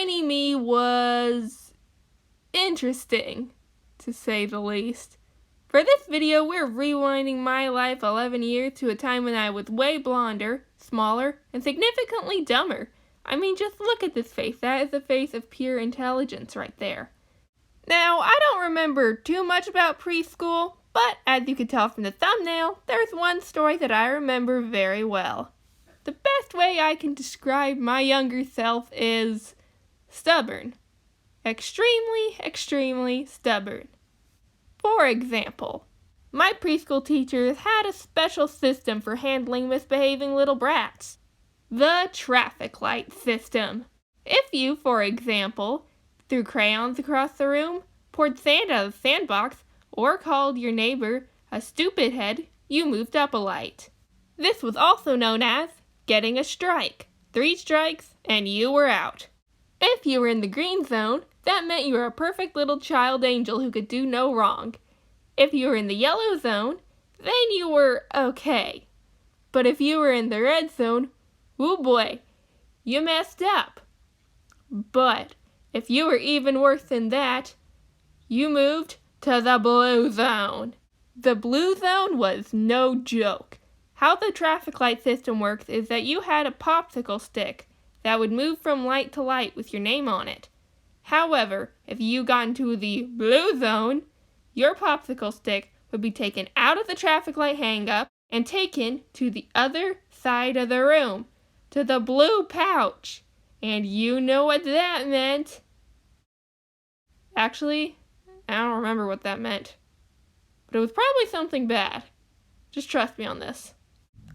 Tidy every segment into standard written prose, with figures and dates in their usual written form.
Tiny me was interesting, to say the least. For this video, we're rewinding my life 11 years to a time when I was way blonder, smaller, and significantly dumber. I mean, just look at this face. That is the face of pure intelligence right there. Now, I don't remember too much about preschool, but as you can tell from the thumbnail, there's one story that I remember very well. The best way I can describe my younger self is stubborn. Extremely, extremely stubborn. For example, my preschool teachers had a special system for handling misbehaving little brats. The traffic light system. If you, for example, threw crayons across the room, poured sand out of the sandbox, or called your neighbor a stupid head, you moved up a light. This was also known as getting a strike. 3 strikes and you were out. If you were in the green zone, that meant you were a perfect little child angel who could do no wrong. If you were in the yellow zone, then you were okay. But if you were in the red zone, oh boy, you messed up. But if you were even worse than that, you moved to the blue zone. The blue zone was no joke. How the traffic light system works is that you had a popsicle stick that would move from light to light with your name on it. However, if you got into the blue zone, your popsicle stick would be taken out of the traffic light hang-up and taken to the other side of the room, to the blue pouch. And you know what that meant. Actually, I don't remember what that meant. But it was probably something bad. Just trust me on this.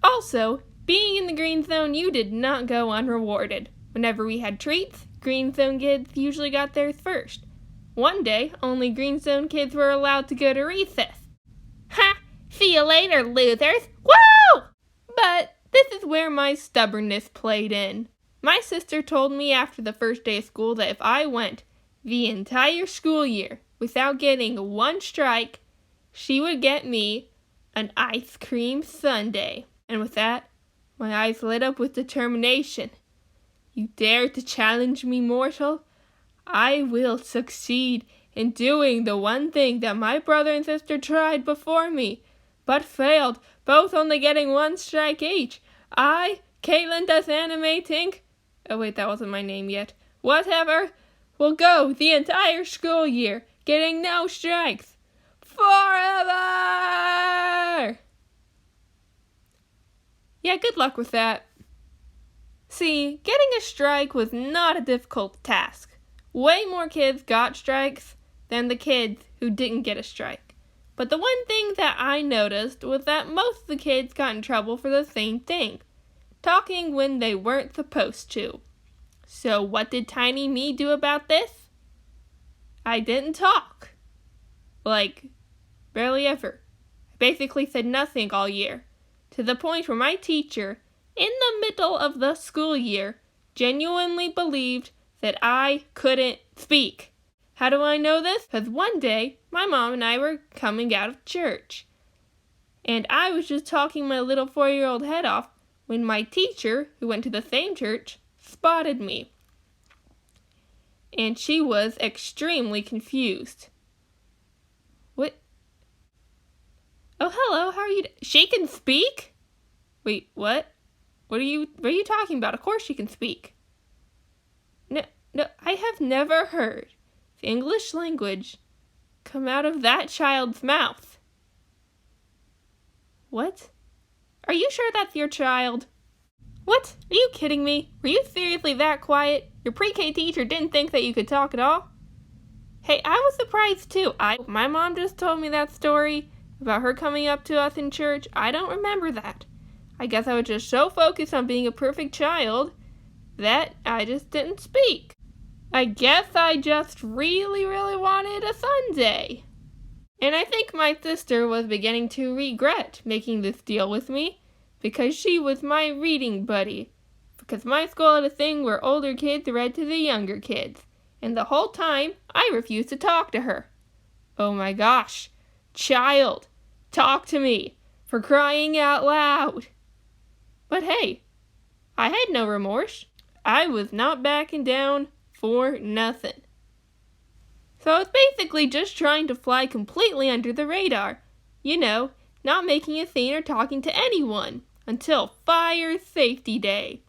Also, being in the green zone, you did not go unrewarded. Whenever we had treats, green zone kids usually got theirs first. One day, only green zone kids were allowed to go to recess. Ha! See you later, losers! Woo! But this is where my stubbornness played in. My sister told me after the first day of school that if I went the entire school year without getting 1 strike, she would get me an ice cream sundae. And with that, my eyes lit up with determination. You dare to challenge me, mortal? I will succeed in doing the one thing that my brother and sister tried before me, but failed, both only getting 1 strike each. I, Caitlin does animating. Oh wait, that wasn't my name yet. Whatever. Will go the entire school year, getting no strikes. Forever! Yeah, good luck with that. See, getting a strike was not a difficult task. Way more kids got strikes than the kids who didn't get a strike. But the one thing that I noticed was that most of the kids got in trouble for the same thing. Talking when they weren't supposed to. So what did tiny me do about this? I didn't talk. Barely ever. I basically said nothing all year. To the point where my teacher, in the middle of the school year, genuinely believed that I couldn't speak. How do I know this? Because one day, my mom and I were coming out of church. And I was just talking my little 4-year-old head off when my teacher, who went to the same church, spotted me. And she was extremely confused. What? Oh, hello, how are you? She can speak? Wait, what? What are you talking about? Of course she can speak. No, I have never heard the English language come out of that child's mouth. What? Are you sure that's your child? What? Are you kidding me? Were you seriously that quiet? Your pre-K teacher didn't think that you could talk at all? Hey, I was surprised too. My mom just told me that story about her coming up to us in church. I don't remember that. I guess I was just so focused on being a perfect child that I just didn't speak. I guess I just really, really wanted a sundae. And I think my sister was beginning to regret making this deal with me because she was my reading buddy. Because my school had a thing where older kids read to the younger kids. And the whole time, I refused to talk to her. Oh my gosh. Child, talk to me, for crying out loud. But hey, I had no remorse. I was not backing down for nothing. So I was basically just trying to fly completely under the radar. You know, not making a scene or talking to anyone. Until Fire Safety Day,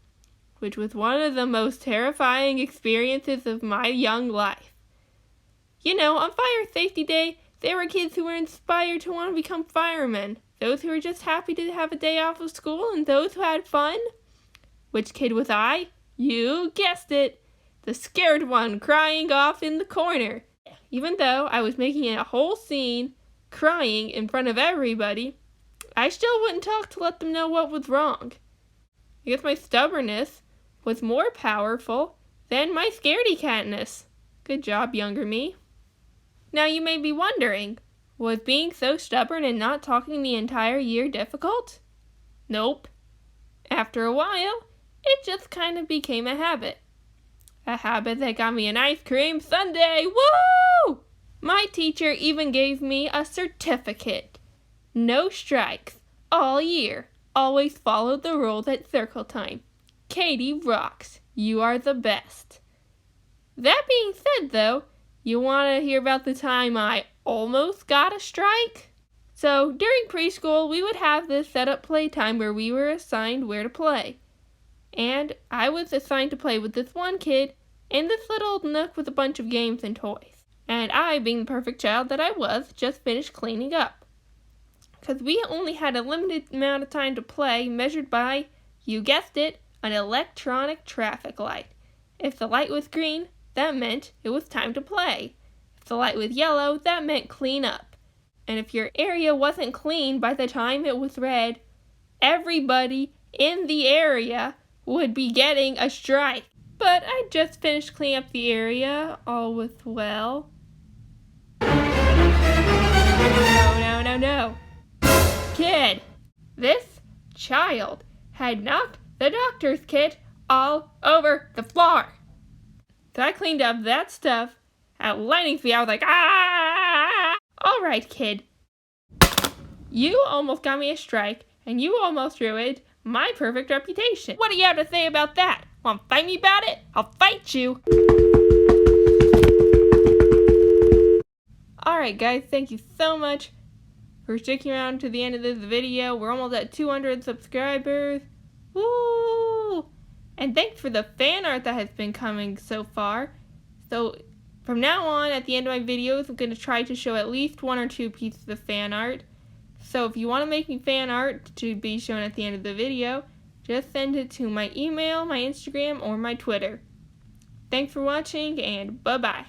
which was one of the most terrifying experiences of my young life. You know, on Fire Safety Day, there were kids who were inspired to want to become firemen, those who were just happy to have a day off of school, and those who had fun. Which kid was I? You guessed it, the scared one crying off in the corner. Even though I was making a whole scene, crying in front of everybody, I still wouldn't talk to let them know what was wrong. I guess my stubbornness was more powerful than my scaredy-catness. Good job, younger me. Now you may be wondering, was being so stubborn and not talking the entire year difficult? Nope. After a while, it just kind of became a habit. A habit that got me an ice cream sundae. Woo! My teacher even gave me a certificate. No strikes, all year. Always followed the rules at circle time. Katie rocks. You are the best. That being said, though, you want to hear about the time I almost got a strike? So, during preschool, we would have this set-up playtime where we were assigned where to play. And I was assigned to play with this one kid in this little nook with a bunch of games and toys. And I, being the perfect child that I was, just finished cleaning up. Because we only had a limited amount of time to play, measured by, you guessed it, an electronic traffic light. If the light was green, that meant it was time to play. If the light was yellow, that meant clean up. And if your area wasn't clean by the time it was red, everybody in the area would be getting a strike. But I just finished cleaning up the area, all was well. No. Kid, this child had knocked the doctor's kit all over the floor. So I cleaned up that stuff at lightning speed. I was like, ah! All right, kid. You almost got me a strike, and you almost ruined my perfect reputation. What do you have to say about that? Want to fight me about it? I'll fight you. Alright guys, thank you so much for sticking around to the end of this video. We're almost at 200 subscribers. Woo! And thanks for the fan art that has been coming so far. So from now on, at the end of my videos, I'm going to try to show at least 1 or 2 pieces of fan art. So if you want to make me fan art to be shown at the end of the video, just send it to my email, my Instagram, or my Twitter. Thanks for watching, and bye-bye.